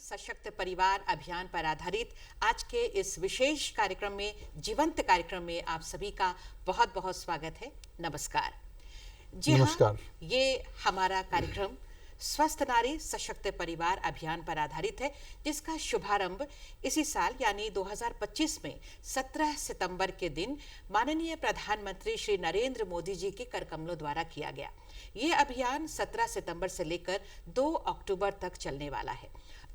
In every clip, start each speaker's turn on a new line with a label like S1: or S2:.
S1: सशक्त परिवार अभियान पर आधारित आज के इस विशेष कार्यक्रम में, जीवंत कार्यक्रम में आप सभी का बहुत बहुत स्वागत है। नमस्कार। जी हाँ, ये हमारा कार्यक्रम स्वस्थ नारी सशक्त परिवार अभियान पर आधारित है, जिसका शुभारंभ इसी साल यानी 2025 में 17 सितंबर के दिन माननीय प्रधानमंत्री श्री नरेंद्र मोदी जी के कर कमलों द्वारा किया गया। ये अभियान 17 सितंबर से लेकर 2 अक्टूबर तक चलने वाला है।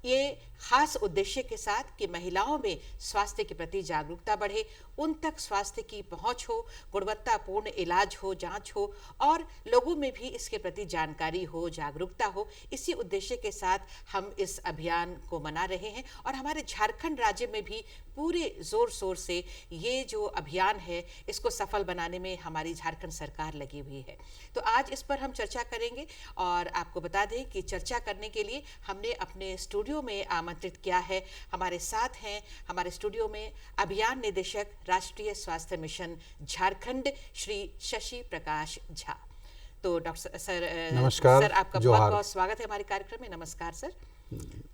S1: ये खास उद्देश्य के साथ कि महिलाओं में स्वास्थ्य के प्रति जागरूकता बढ़े, उन तक स्वास्थ्य की पहुंच हो, गुणवत्तापूर्ण इलाज हो, जांच हो और लोगों में भी इसके प्रति जानकारी हो, जागरूकता हो। इसी उद्देश्य के साथ हम इस अभियान को मना रहे हैं और हमारे झारखंड राज्य में भी पूरे जोर शोर से ये जो अभियान है इसको सफल बनाने में हमारी झारखंड सरकार लगी हुई है। तो आज इस पर हम चर्चा करेंगे और आपको बता दें कि चर्चा करने के लिए हमने अपने स्टूडियो में आमंत्रित किया है। हमारे साथ हैं हमारे स्टूडियो में अभियान निदेशक राष्ट्रीय स्वास्थ्य मिशन झारखंड श्री शशि प्रकाश झा। तो डॉक्टर सर,
S2: नमस्कार
S1: सर, आपका बहुत बहुत स्वागत है हमारे कार्यक्रम में। नमस्कार सर।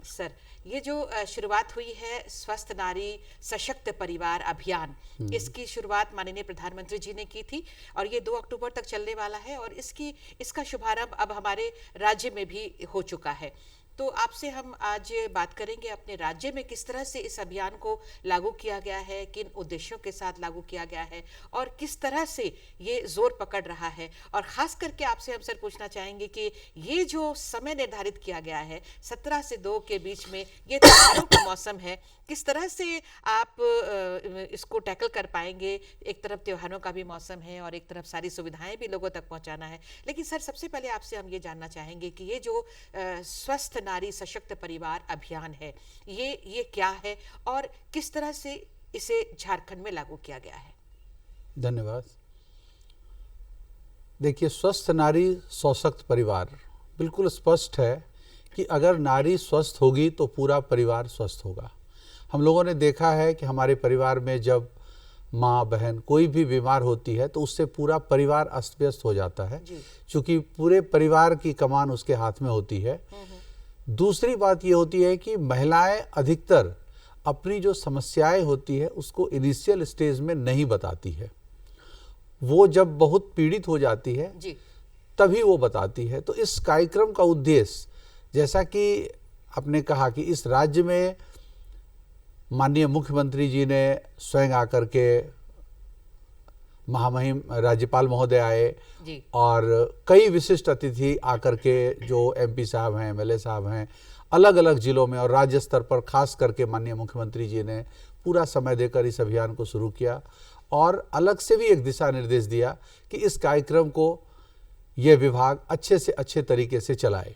S1: सर, ये जो शुरुआत हुई है स्वस्थ नारी सशक्त परिवार अभियान, इसकी शुरुआत माननीय प्रधानमंत्री जी ने की थी और ये 2 अक्टूबर तक चलने वाला है और इसका शुभारंभ अब हमारे राज्य में भी हो चुका है। तो आपसे हम आज बात करेंगे अपने राज्य में किस तरह से इस अभियान को लागू किया गया है, किन उद्देश्यों के साथ लागू किया गया है और किस तरह से ये जोर पकड़ रहा है। और खास करके आपसे हम सर पूछना चाहेंगे कि ये जो समय निर्धारित किया गया है 17 से 2 के बीच में, ये त्योहारों का मौसम है, किस तरह से आप इसको टैकल कर पाएंगे। एक तरफ त्योहारों का भी मौसम है और एक तरफ सारी सुविधाएं भी लोगों तक पहुंचाना है। लेकिन सर, सबसे पहले आपसे हम ये जानना चाहेंगे कि ये जो स्वस्थ नारी सशक्त परिवार अभियान है, ये क्या है और किस तरह से इसे झारखंड में लागू किया गया है।
S2: धन्यवाद। देखिए, स्वस्थ नारी सशक्त परिवार बिल्कुल स्पष्ट है कि अगर नारी स्वस्थ होगी तो पूरा परिवार स्वस्थ होगा। हम लोगों ने देखा है कि हमारे परिवार में जब माँ बहन कोई भी बीमार होती है तो उससे पूरा परिवार अस्त व्यस्त हो जाता है, क्योंकि पूरे परिवार की कमान उसके हाथ में होती है। दूसरी बात ये होती है कि महिलाएं अधिकतर अपनी जो समस्याएं होती है उसको इनिशियल स्टेज में नहीं बताती है। वो जब बहुत पीड़ित हो जाती है तभी वो बताती है। तो इस कार्यक्रम का उद्देश्य, जैसा कि आपने कहा कि इस राज्य में माननीय मुख्यमंत्री जी ने स्वयं आकर के, महामहिम राज्यपाल महोदय आए और कई विशिष्ट अतिथि आकर के, जो एमपी साहब हैं, एमएलए साहब हैं, अलग अलग जिलों में और राज्य स्तर पर खास करके माननीय मुख्यमंत्री जी ने पूरा समय देकर इस अभियान को शुरू किया और अलग से भी एक दिशा निर्देश दिया कि इस कार्यक्रम को ये विभाग अच्छे से अच्छे तरीके से चलाए।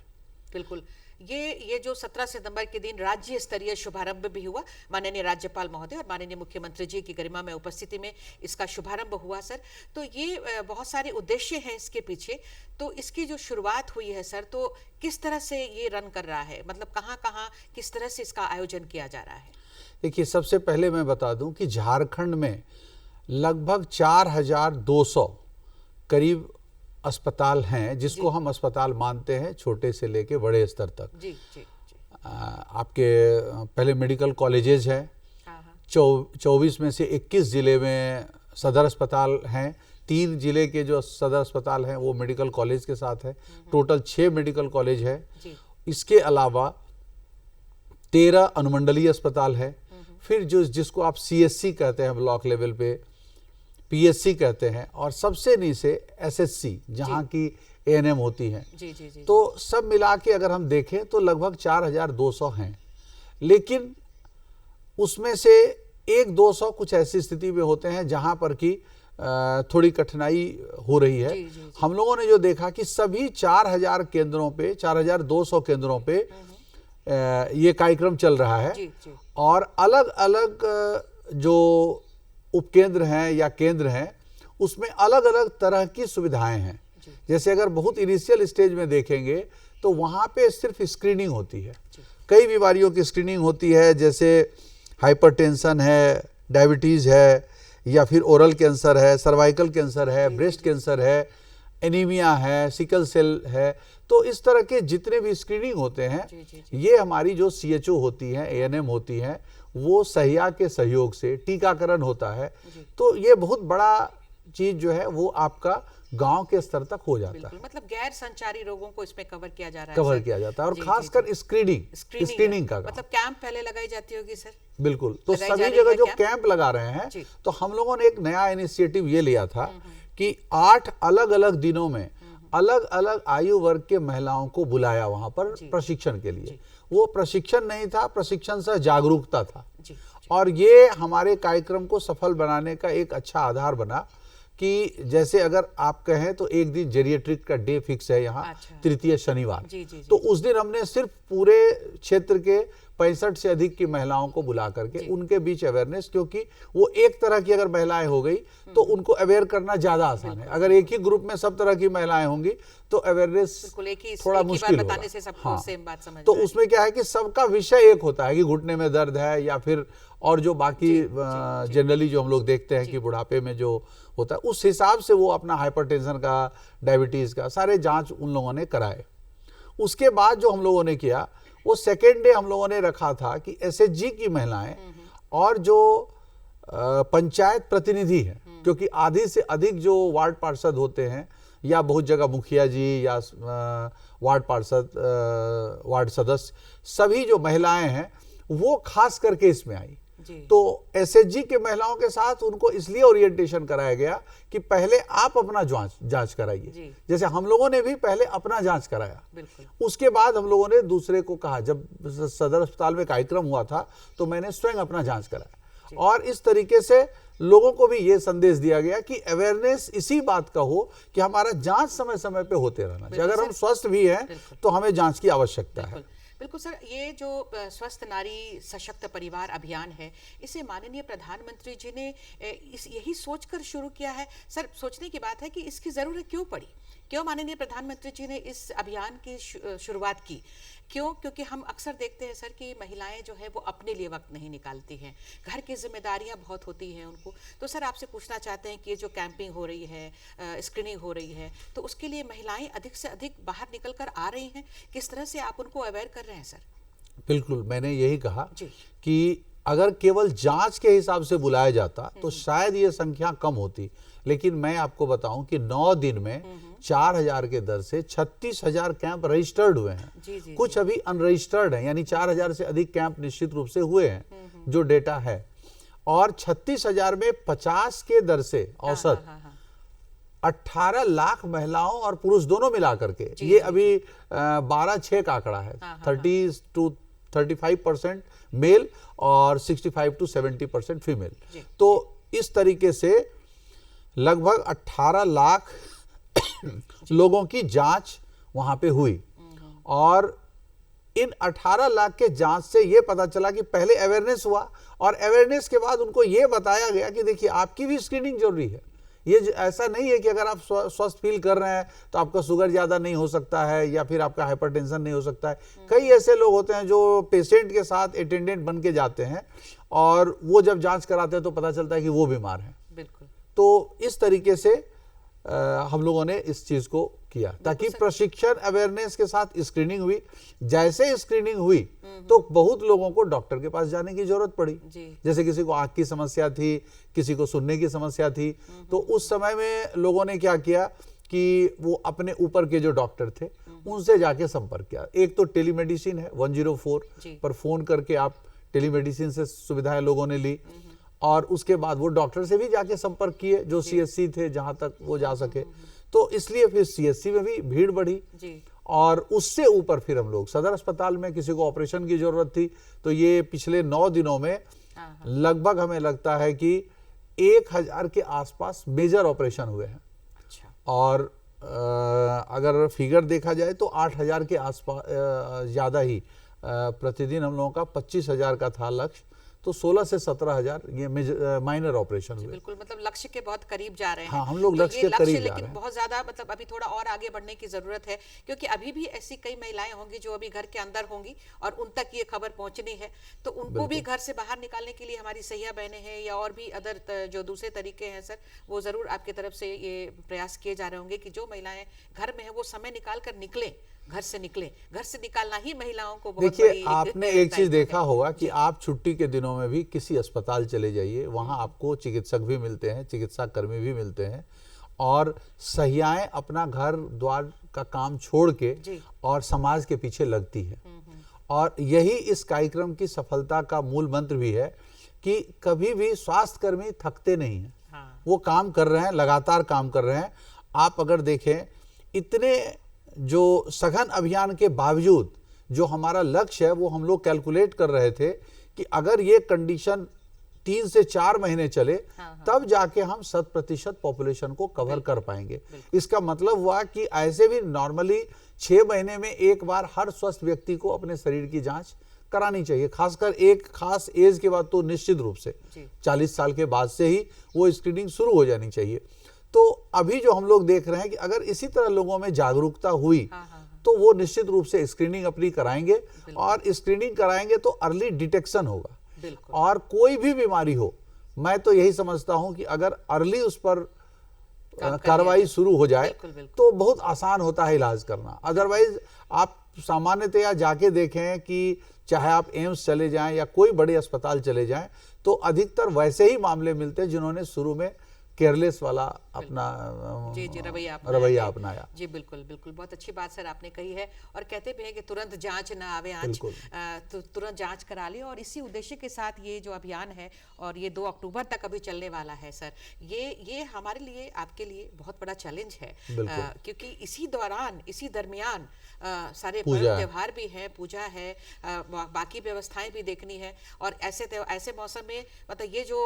S1: बिल्कुल। ये जो 17 सितंबर के दिन राज्य स्तरीय शुभारंभ भी हुआ, माननीय राज्यपाल महोदय और माननीय मुख्यमंत्री जी की गरिमा में उपस्थिति में इसका शुभारंभ हुआ सर। तो ये बहुत सारे उद्देश्य हैं इसके पीछे। तो इसकी जो शुरुआत हुई है सर, तो किस तरह से ये रन कर रहा है, मतलब कहाँ किस तरह से इसका आयोजन किया जा रहा है।
S2: देखिए, सबसे पहले मैं बता दूं कि झारखंड में लगभग 4200 करीब अस्पताल हैं, जिसको हम अस्पताल मानते हैं छोटे से लेके बड़े स्तर तक। आपके पहले मेडिकल कॉलेजेस हैं, 24 में से 21 जिले में सदर अस्पताल हैं। 3 जिले के जो सदर अस्पताल हैं वो मेडिकल कॉलेज के साथ है। टोटल 6 मेडिकल कॉलेज है। इसके अलावा 13 अनुमंडलीय अस्पताल है। फिर जिसको आप सीएससी कहते हैं ब्लॉक लेवल पे, पीएससी कहते हैं, और सबसे नीचे एसएससी जहां की एएनएम होती हैं। तो सब मिला के अगर हम देखें तो लगभग 4200 हैं। लेकिन उसमें से 1-200 कुछ ऐसी स्थिति में होते हैं जहां पर कि थोड़ी कठिनाई हो रही है। हम लोगों ने जो देखा कि सभी 4000 केंद्रों पे, 4200 केंद्रों पे ये कार्यक्रम चल रहा है और अलग अलग जो उपकेंद्र हैं या केंद्र हैं उसमें अलग अलग तरह की सुविधाएं हैं। जैसे अगर बहुत इनिशियल स्टेज में देखेंगे तो वहाँ पे सिर्फ स्क्रीनिंग होती है, कई बीमारियों की स्क्रीनिंग होती है, जैसे हाइपरटेंशन है, डायबिटीज़ है, या फिर ओरल कैंसर है, सर्वाइकल कैंसर है, ब्रेस्ट कैंसर है, एनीमिया है, सिकल सेल है, तो इस तरह के जितने भी स्क्रीनिंग होते हैं
S1: जी।
S2: ये हमारी जो CHO होती है, ANM होती है, वो सहिया के सहयोग से टीकाकरण होता है। तो ये बहुत बड़ा चीज जो है वो आपका गांव के स्तर तक हो जाता है।
S1: मतलब गैर संचारी रोगों को इसमें कवर किया जा रहा है,
S2: कवर किया जाता है, और खासकर स्क्रीनिंग का
S1: मतलब कैंप पहले लगाई जाती होगी सर।
S2: बिल्कुल, तो सभी जगह जो कैंप लगा रहे हैं, तो हम लोगों ने एक नया इनिशिएटिव ये लिया था कि 8 अलग अलग दिनों में अलग अलग आयु वर्ग के महिलाओं को बुलाया वहां पर प्रशिक्षण के लिए। वो प्रशिक्षण नहीं था, प्रशिक्षण से जागरूकता था। और ये हमारे कार्यक्रम को सफल बनाने का एक अच्छा आधार बना कि जैसे अगर आप कहें तो एक दिन जेरिएट्रिक का डे फिक्स है यहाँ, तृतीय शनिवार। तो उस दिन हमने सिर्फ पूरे क्षेत्र के 65 से अधिक की महिलाओं को बुला करके उनके बीच अवेयरनेस, क्योंकि वो एक तरह की अगर महिलाएं हो गई तो उनको अवेयर करना ज्यादा आसान है। अगर एक ही ग्रुप में सब तरह की महिलाएं होंगी तो अवेयरनेस थोड़ा मुश्किल होगा। तो उसमें क्या है कि सबका विषय एक होता है कि घुटने में दर्द है, या फिर और जो बाकी जनरली जो हम लोग देखते हैं कि बुढ़ापे में जो होता है, उस हिसाब से वो अपना हाइपरटेंशन का, डायबिटीज का सारे जांच उन लोगों ने कराए। उसके बाद जो हम लोगों ने किया, वो सेकेंड डे हम लोगों ने रखा था कि SHG की महिलाएं और जो पंचायत प्रतिनिधि है, क्योंकि आधी से अधिक जो वार्ड पार्षद होते हैं, या बहुत जगह मुखिया जी या वार्ड पार्षद, वार्ड सदस्य, सभी जो महिलाएं हैं वो खास करके इसमें आई। तो SHG के महिलाओं के साथ उनको इसलिए ओरिएंटेशन कराया गया कि पहले आप अपना जांच कराइए, जैसे हम लोगों ने भी पहले अपना जांच कराया। उसके बाद हम लोगों ने दूसरे को कहा, जब सदर अस्पताल में कार्यक्रम हुआ था तो मैंने स्वयं अपना जांच कराया। और इस तरीके से लोगों को भी ये संदेश दिया गया कि अवेयरनेस इसी बात का हो कि हमारा जांच समय समय पे होते रहना चाहिए। अगर हम स्वस्थ भी हैं तो हमें जांच की आवश्यकता है।
S1: बिल्कुल सर, ये जो स्वस्थ नारी सशक्त परिवार अभियान है, इसे माननीय प्रधानमंत्री जी ने यही सोचकर शुरू किया है। सर, सोचने की बात है कि इसकी जरूरत क्यों पड़ी, क्यों माननीय प्रधानमंत्री जी ने इस अभियान की शुरुआत की? क्यों? क्योंकि हम अक्सर देखते हैं सर कि महिलाएं जो है वो अपने लिए वक्त नहीं निकालती हैं, घर की जिम्मेदारियां बहुत होती हैं उनको। तो सर आपसे पूछना चाहते हैं कि ये जो कैंपिंग हो रही है, स्क्रीनिंग हो रही है, तो उसके लिए महिलाएं अधिक से अधिक बाहर निकल कर आ रही हैं, किस तरह से आप उनको अवेयर कर रहे हैं सर?
S2: बिल्कुल, मैंने यही कहा कि अगर केवल जांच के हिसाब से बुलाया जाता तो शायद ये संख्या कम होती, लेकिन मैं आपको बताऊं कि 9 दिन में 4000 के दर से 36,000 कैंप रजिस्टर्ड हुए हैं। कुछ अभी अनरजिस्टर्ड हैं, यानी 4000 से अधिक कैंप निश्चित रूप से हुए हैं जो डेटा है। और 36,000 में 50 के दर से औसत 18 लाख महिलाओं और पुरुष दोनों मिलाकर के, ये अभी 12/6 का आंकड़ा है, 30 to 35% मेल और 65 to 70% फीमेल। तो इस तरीके से लगभग 18 लाख लोगों की जांच वहां पे हुई। और इन 18 लाख के जांच से ये पता चला कि पहले अवेयरनेस हुआ, और अवेयरनेस के बाद उनको ये बताया गया कि देखिए आपकी भी स्क्रीनिंग जरूरी है। ये ऐसा नहीं है कि अगर आप स्वस्थ फील कर रहे हैं तो आपका शुगर ज़्यादा नहीं हो सकता है या फिर आपका हाइपरटेंशन नहीं हो सकता है। कई ऐसे लोग होते हैं जो पेशेंट के साथ अटेंडेंट बन के जाते हैं और वो जब जांच कराते हैं तो पता चलता है कि वो बीमार हैं।
S1: बिल्कुल।
S2: तो इस तरीके से हम लोगों ने इस चीज़ को किया ताकि प्रशिक्षण अवेयरनेस के साथ स्क्रीनिंग हुई। जैसे स्क्रीनिंग हुई तो बहुत लोगों को डॉक्टर के पास जाने की जरूरत पड़ी। जैसे किसी को आंख की समस्या थी, किसी को सुनने की समस्या थी, तो उस समय में लोगों ने क्या किया कि वो अपने ऊपर के जो डॉक्टर थे उनसे जाके संपर्क किया। एक तो टेलीमेडिसिन है, 104 पर फोन करके आप टेलीमेडिसिन से सुविधाएं लोगों ने ली, और उसके बाद वो डॉक्टर से भी जाके संपर्क किए जो CSC थे, जहां तक वो जा सके। तो इसलिए फिर CSC में भी भीड़ बढ़ी, और उससे ऊपर फिर हम लोग सदर अस्पताल में किसी को ऑपरेशन की जरूरत थी, तो ये पिछले 9 दिनों में लगभग हमें लगता है कि 1000 के आसपास मेजर ऑपरेशन हुए हैं। और अगर फिगर देखा जाए तो 8000 के आसपास ज़्यादा ही, प्रतिदिन हम लोगों का 25,000 का था लक्ष्य, तो 16 से 17,000 ये माइनर ऑपरेशन हुए।
S1: बिल्कुल, मतलब लक्ष्य के बहुत करीब जा रहे हैं।
S2: हाँ, हम लोग लक्ष्य के करीब जा रहे हैं,
S1: लेकिन बहुत ज्यादा मतलब अभी थोड़ा और आगे बढ़ने की जरूरत है, क्योंकि अभी भी ऐसी कई महिलाएं होंगी जो अभी घर के अंदर होंगी और उन तक ये खबर पहुंचनी है, तो उनको भी घर से बाहर निकालने के लिए हमारी सैया बहनें हैं या और भी अदर जो दूसरे तरीके हैं सर, वो जरूर आपकी तरफ से ये प्रयास किए जा रहे होंगे कि जो महिलाएं घर में है वो समय निकाल कर निकले, घर से निकले। घर से निकालना ही महिलाओं को बहुत
S2: देखिए, आपने एक चीज देखा होगा कि आप छुट्टी के दिनों में भी किसी अस्पताल चले जाइए, वहां आपको चिकित्सक भी मिलते हैं, चिकित्सा कर्मी भी मिलते हैं, और सहियाएं अपना घर द्वार का काम छोड़ के और समाज के पीछे लगती है। और यही इस कार्यक्रम की सफलता का मूल मंत्र भी है कि कभी भी स्वास्थ्य कर्मी थकते नहीं हैं। वो काम कर रहे हैं, लगातार काम कर रहे हैं। आप अगर देखें, इतने जो सघन अभियान के बावजूद जो हमारा लक्ष्य है वो हम लोग कैलकुलेट कर रहे थे कि अगर ये कंडीशन 3 से 4 महीने चले तब जाके हम 100% पॉपुलेशन को कवर कर पाएंगे। इसका मतलब हुआ कि ऐसे भी नॉर्मली 6 महीने में एक बार हर स्वस्थ व्यक्ति को अपने शरीर की जांच करानी चाहिए, खासकर एक खास एज के बाद तो निश्चित रूप से 40 साल के बाद से ही वो स्क्रीनिंग शुरू हो जानी चाहिए। तो अभी जो हम लोग देख रहे हैं कि अगर इसी तरह लोगों में जागरूकता हुई तो वो निश्चित रूप से स्क्रीनिंग अपनी कराएंगे, और स्क्रीनिंग कराएंगे तो अर्ली डिटेक्शन होगा। और कोई भी बीमारी हो, मैं तो यही समझता हूं कि अगर अर्ली उस पर कार्रवाई शुरू हो जाए तो बहुत आसान होता है इलाज करना। अदरवाइज आप सामान्यतया जाके देखें कि चाहे आप एम्स चले जाएं या कोई बड़े अस्पताल चले जाएं तो अधिकतर वैसे ही मामले मिलते हैं जिन्होंने शुरू में केयरलेस वाला अपना रवैया अपनाया।
S1: जी बिल्कुल बिल्कुल, बहुत अच्छी बात सर आपने कही है। और कहते भी हैं कि तुरंत जांच ना आवे आंच, तो तुरंत जांच करा ली। और इसी उद्देश्य के साथ ये जो अभियान है और ये 2 अक्टूबर तक अभी चलने वाला है सर, ये हमारे लिए, आपके लिए बहुत बड़ा चैलेंज है, क्योंकि इसी दौरान, इसी दरमियान सारे पर्व त्योहार भी हैं, पूजा है, बाकी व्यवस्थाएं भी देखनी है। और ऐसे मौसम में मतलब ये जो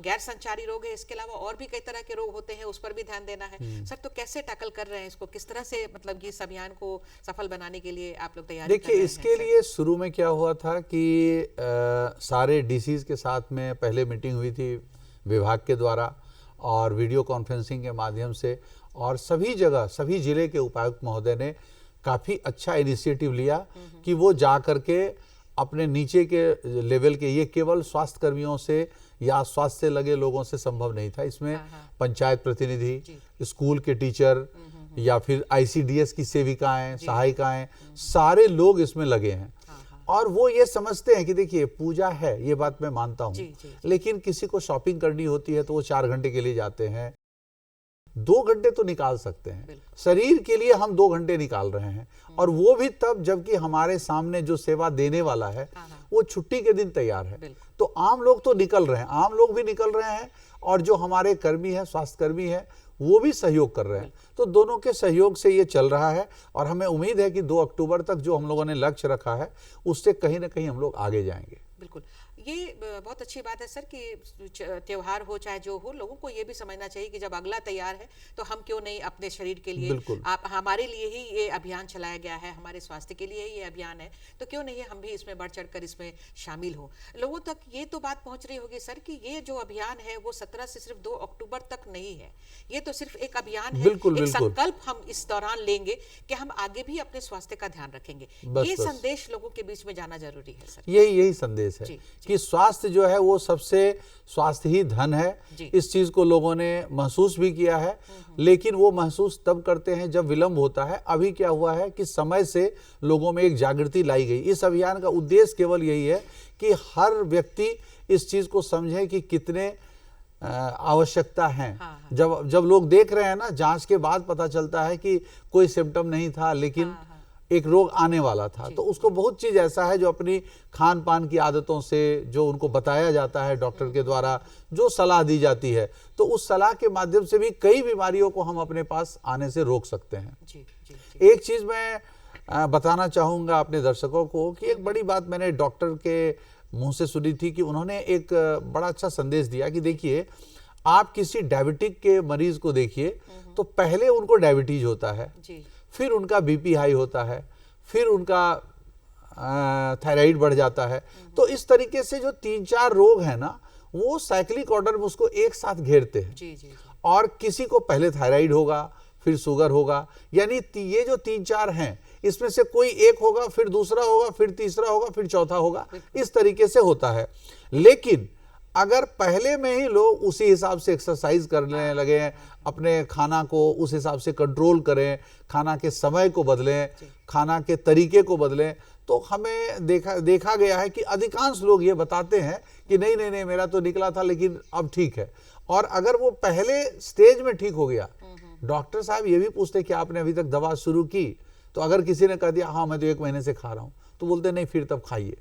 S1: गैर संचारी रोग है, इसके अलावा और भी कई तरह के रोग होते हैं, उस पर भी ध्यान देना है सर। तो कैसे टैकल कर रहे हैं इसको, किस तरह से मतलब इस अभियान को सफल बनाने के लिए आप लोग तैयारी कर रहे हैं?
S2: देखिए, इसके लिए शुरू में क्या हुआ था कि सारे डीसीज के साथ में पहले मीटिंग हुई थी विभाग के द्वारा और वीडियो कॉन्फ्रेंसिंग के माध्यम से, और सभी जगह सभी जिले के उपायुक्त महोदय ने काफी अच्छा इनिशिएटिव लिया कि वो जा करके अपने नीचे के लेवल के, ये केवल स्वास्थ्य कर्मियों से या स्वास्थ्य से लगे लोगों से संभव नहीं था, इसमें पंचायत प्रतिनिधि, स्कूल के टीचर या फिर आईसीडीएस की सेविकाएं, सहायिकाएं, सारे लोग इसमें लगे हैं। और वो ये समझते हैं कि देखिए, पूजा है, ये बात मैं मानता हूँ, लेकिन किसी को शॉपिंग करनी होती है तो वो 4 घंटे के लिए जाते हैं, 2 घंटे तो निकाल सकते हैं। शरीर के लिए हम 2 घंटे निकाल रहे हैं, और वो भी तब जबकि हमारे सामने जो सेवा देने वाला है वो छुट्टी के दिन तैयार है। तो आम लोग तो निकल रहे हैं, आम लोग भी निकल रहे हैं, और जो हमारे कर्मी है, स्वास्थ्य कर्मी है, वो भी सहयोग कर रहे हैं। तो दोनों के सहयोग से ये चल रहा है, और हमें उम्मीद है कि 2 अक्टूबर तक जो हम लोगों ने लक्ष्य रखा है उससे कहीं ना कहीं हम लोग आगे जाएंगे।
S1: बिल्कुल, ये बहुत अच्छी बात है सर कि त्योहार हो चाहे जो हो, लोगों को ये भी समझना चाहिए कि जब अगला तैयार है तो हम क्यों नहीं अपने शरीर के लिए, आप हमारे लिए ही ये अभियान चलाया गया है, हमारे स्वास्थ्य के लिए ही ये अभियान है, तो क्यों नहीं हम भी इसमें बढ़ चढ़कर इसमें शामिल हो। लोगों तक ये तो बात पहुंच रही होगी सर कि ये जो अभियान है वो 17 से सिर्फ 2 अक्टूबर तक नहीं है, ये तो सिर्फ एक अभियान है, एक संकल्प हम इस दौरान लेंगे कि हम आगे भी अपने स्वास्थ्य का ध्यान रखेंगे। ये संदेश लोगों के बीच में जाना जरूरी है सर।
S2: यही संदेश है कि स्वास्थ्य जो है वो सबसे, स्वास्थ्य ही धन है। इस चीज को लोगों ने महसूस भी किया है, लेकिन वो महसूस तब करते हैं जब विलंब होता है। अभी क्या हुआ है कि समय से लोगों में एक जागृति लाई गई। इस अभियान का उद्देश्य केवल यही है कि हर व्यक्ति इस चीज को समझे कि कितने आवश्यकता है। जब लोग देख रहे हैं ना, जांच के बाद पता चलता है कि कोई सिम्टम नहीं था लेकिन एक रोग आने वाला था, तो उसको बहुत चीज ऐसा है जो अपनी खान पान की आदतों से, जो उनको बताया जाता है डॉक्टर के द्वारा, जो सलाह दी जाती है, तो उस सलाह के माध्यम से भी कई बीमारियों को हम अपने पास आने से रोक सकते हैं। एक चीज मैं बताना चाहूंगा अपने दर्शकों को कि एक बड़ी बात मैंने डॉक्टर के मुंह से सुनी थी कि उन्होंने एक बड़ा अच्छा संदेश दिया कि देखिए, आप किसी डायबिटिक के मरीज को देखिए तो पहले उनको डायबिटीज होता है, फिर उनका बीपी हाई होता है, फिर उनका थायराइड बढ़ जाता है। तो इस तरीके से जो 3-4 रोग है ना, वो साइक्लिक ऑर्डर में उसको एक साथ घेरते हैं।
S1: जी जी जी।
S2: और किसी को पहले थायराइड होगा, फिर शुगर होगा, यानी ये जो 3-4 हैं, इसमें से कोई एक होगा, फिर दूसरा होगा, फिर तीसरा होगा, फिर चौथा होगा, इस तरीके से होता है। लेकिन अगर पहले में ही लोग उसी हिसाब से एक्सरसाइज करने लगे, अपने खाना को उस हिसाब से कंट्रोल करें, खाना के समय को बदलें, खाना के तरीके को बदलें, तो हमें देखा गया है कि अधिकांश लोग ये बताते हैं कि नहीं नहीं नहीं, मेरा तो निकला था लेकिन अब ठीक है। और अगर वो पहले स्टेज में ठीक हो गया, डॉक्टर साहब ये भी पूछते कि आपने अभी तक दवा शुरू की, तो अगर किसी ने कह दिया हाँ मैं तो 1 महीने से खा रहा हूं, तो बोलते नहीं फिर तब खाइए।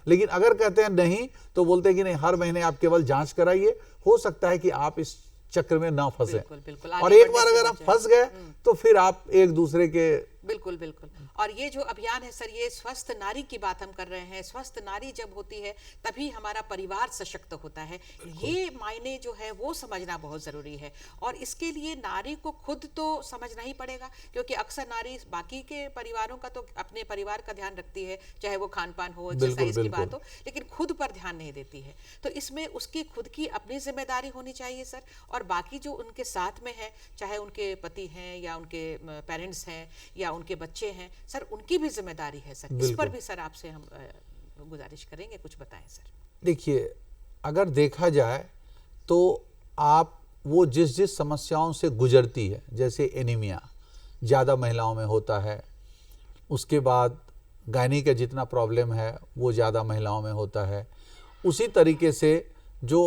S2: लेकिन अगर कहते हैं नहीं, तो बोलते हैं कि नहीं, हर महीने आप केवल जांच कराइए, हो सकता है कि आप इस चक्र में ना फंसे। और एक बार अगर आप फंस गए तो फिर आप एक दूसरे के
S1: बिल्कुल बिल्कुल। और ये जो अभियान है सर, ये स्वस्थ नारी की बात हम कर रहे हैं। स्वस्थ नारी जब होती है तभी हमारा परिवार सशक्त होता है। ये मायने जो है वो समझना बहुत जरूरी है। और इसके लिए नारी को खुद तो समझना ही पड़ेगा, क्योंकि अक्सर नारी बाकी के परिवारों का तो अपने परिवार का ध्यान रखती है, चाहे वो खान पान हो, एक्सरसाइज की बात हो, लेकिन खुद पर ध्यान नहीं देती है। तो इसमें उसकी खुद की अपनी जिम्मेदारी होनी चाहिए सर। और बाकी जो उनके साथ में है, चाहे उनके पति हैं या उनके पेरेंट्स हैं या उनके बच्चे हैं सर, उनकी भी जिम्मेदारी है सर। इस पर भी सर आपसे हम गुजारिश करेंगे, कुछ बताएं सर।
S2: देखिए, अगर देखा जाए तो आप वो जिस समस्याओं से गुजरती है, जैसे एनीमिया ज़्यादा महिलाओं में होता है, उसके बाद गायनी का जितना प्रॉब्लम है वो ज़्यादा महिलाओं में होता है, उसी तरीके से जो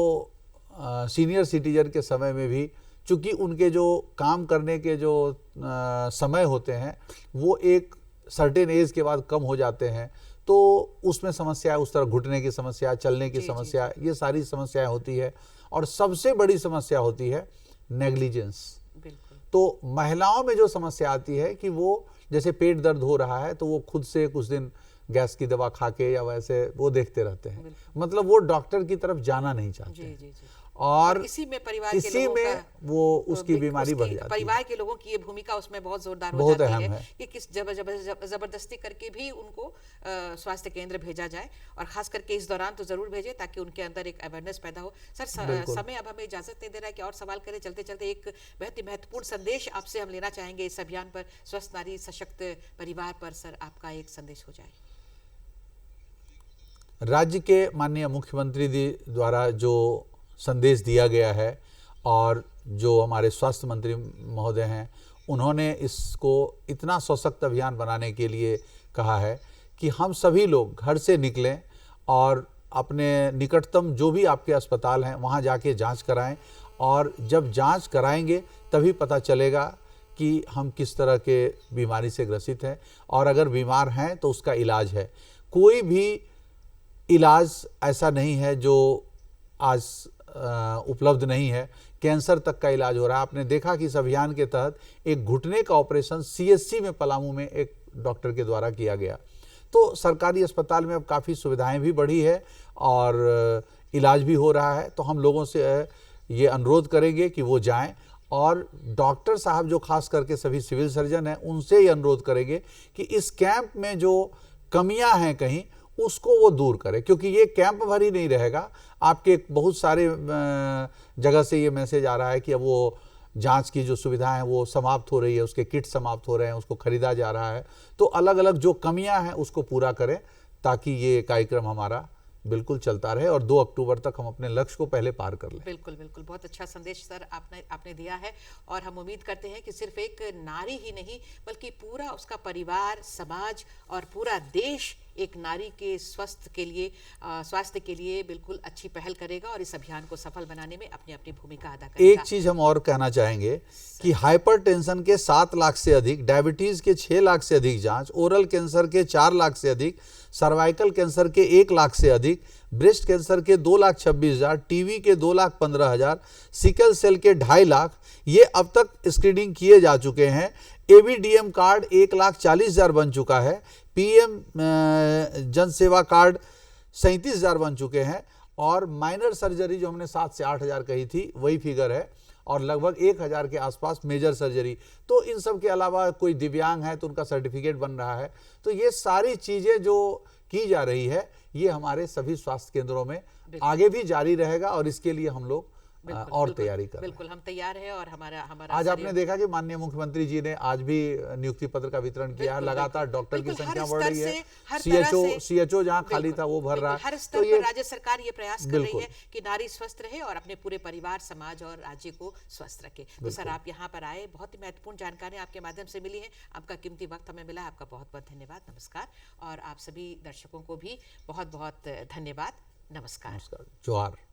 S2: सीनियर सिटीजन के समय में भी, चूँकि उनके जो काम करने के जो समय होते हैं वो एक सर्टेन एज के बाद कम हो जाते हैं, तो उसमें समस्या है, उस तरह घुटने की समस्या, चलने की समस्या, ये सारी समस्याएं होती है। और सबसे बड़ी समस्या होती है नेग्लिजेंस। तो महिलाओं में जो समस्या आती है कि वो जैसे पेट दर्द हो रहा है तो वो खुद से कुछ दिन गैस की दवा खा के या वैसे वो देखते रहते हैं, मतलब वो डॉक्टर की तरफ जाना नहीं चाहते। और
S1: इसी में परिवार
S2: के लोगों का वो उसकी बीमारी बढ़ जाती है।
S1: परिवार के लोगों की ये भूमिका उसमें बहुत जोरदार हो जाती है कि किस जबरदस्ती करके भी उनको स्वास्थ्य केंद्र भेजा जाए, और खास करके इस दौरान तो जरूर भेजे ताकि उनके अंदर एक अवेयरनेस पैदा हो। सर समय अब हमें इजाजत नहीं दे रहा है कि और सवाल करें, चलते चलते एक बहुत ही महत्वपूर्ण संदेश आपसे हम लेना चाहेंगे इस अभियान पर, स्वस्थ नारी सशक्त परिवार पर। सर आपका एक संदेश हो जाए।
S2: राज्य के माननीय मुख्यमंत्री द्वारा जो संदेश दिया गया है और जो हमारे स्वास्थ्य मंत्री महोदय हैं, उन्होंने इसको इतना सशक्त अभियान बनाने के लिए कहा है कि हम सभी लोग घर से निकलें और अपने निकटतम जो भी आपके अस्पताल हैं वहाँ जाके जांच कराएं, और जब जांच कराएंगे तभी पता चलेगा कि हम किस तरह के बीमारी से ग्रसित हैं, और अगर बीमार हैं तो उसका इलाज है। कोई भी इलाज ऐसा नहीं है जो आज उपलब्ध नहीं है। कैंसर तक का इलाज हो रहा है। आपने देखा कि इस अभियान के तहत एक घुटने का ऑपरेशन सीएससी में, पलामू में एक डॉक्टर के द्वारा किया गया। तो सरकारी अस्पताल में अब काफ़ी सुविधाएं भी बढ़ी है और इलाज भी हो रहा है। तो हम लोगों से ये अनुरोध करेंगे कि वो जाएं, और डॉक्टर साहब जो खास करके सभी सिविल सर्जन हैं उनसे ही अनुरोध करेंगे कि इस कैंप में जो कमियां हैं कहीं उसको वो दूर करें, क्योंकि ये कैंप भर ही नहीं रहेगा। आपके बहुत सारे जगह से ये मैसेज आ रहा है कि अब वो जांच की जो सुविधाएं हैं वो समाप्त हो रही है, उसके किट समाप्त हो रहे हैं, उसको खरीदा जा रहा है। तो अलग अलग जो कमियां हैं उसको पूरा करें ताकि ये कार्यक्रम हमारा बिल्कुल चलता रहे और 2 अक्टूबर तक हम अपने लक्ष्य को पहले पार कर लें।
S1: बिल्कुल बिल्कुल, बहुत अच्छा संदेश सर आपने दिया है। और हम उम्मीद करते हैं कि सिर्फ एक नारी ही नहीं बल्कि पूरा उसका परिवार, समाज और पूरा देश एक नारी के स्वास्थ्य के लिए बिल्कुल अच्छी पहल करेगा और इस अभियान को सफल बनाने में अपनी अपनी भूमिका अदा करेगा।
S2: एक चीज हम और कहना चाहेंगे कि हाइपरटेंशन के 7 लाख से अधिक, डायबिटीज के 6 लाख से अधिक जांच, ओरल कैंसर के 4 लाख से अधिक, सर्वाइकल कैंसर के 1 लाख से अधिक, ब्रेस्ट कैंसर के 2,26,000, टीवी के 2,15,000, सिकल सेल के 2.5 लाख, ये अब तक स्क्रीनिंग किए जा चुके हैं। एबीडीएम कार्ड 1,40,000 बन चुका है। पीएम जन सेवा कार्ड 37,000 बन चुके हैं, और माइनर सर्जरी जो हमने 7 से 8,000 कही थी वही फिगर है, और लगभग 1,000 के आसपास मेजर सर्जरी। तो इन सब के अलावा कोई दिव्यांग है तो उनका सर्टिफिकेट बन रहा है। तो ये सारी चीज़ें जो की जा रही है, ये हमारे सभी स्वास्थ्य केंद्रों में आगे भी जारी रहेगा और इसके लिए हम लोग और तैयारी कर रहे हैं।
S1: बिल्कुल हम तैयार हैं और हमारा
S2: आज आपने देखा कि माननीय मुख्यमंत्री जी ने आज भी नियुक्ति पत्र का वितरण किया है। लगातार डॉक्टर की संख्या बढ़ रही है, सीएचओ जहां खाली था वो भर रहा है।
S1: हर स्तर पर राज्य सरकार ये प्रयास कर रही है कि नारी स्वस्थ रहे और अपने पूरे परिवार, समाज और राज्य को स्वस्थ रखे। तो सर, आप यहाँ पर आए, बहुत ही महत्वपूर्ण जानकारी आपके माध्यम से मिली है। आपका कीमती वक्त हमें मिला, आपका बहुत बहुत धन्यवाद। नमस्कार। और आप सभी दर्शकों को भी बहुत बहुत धन्यवाद। नमस्कार।
S2: जोहार।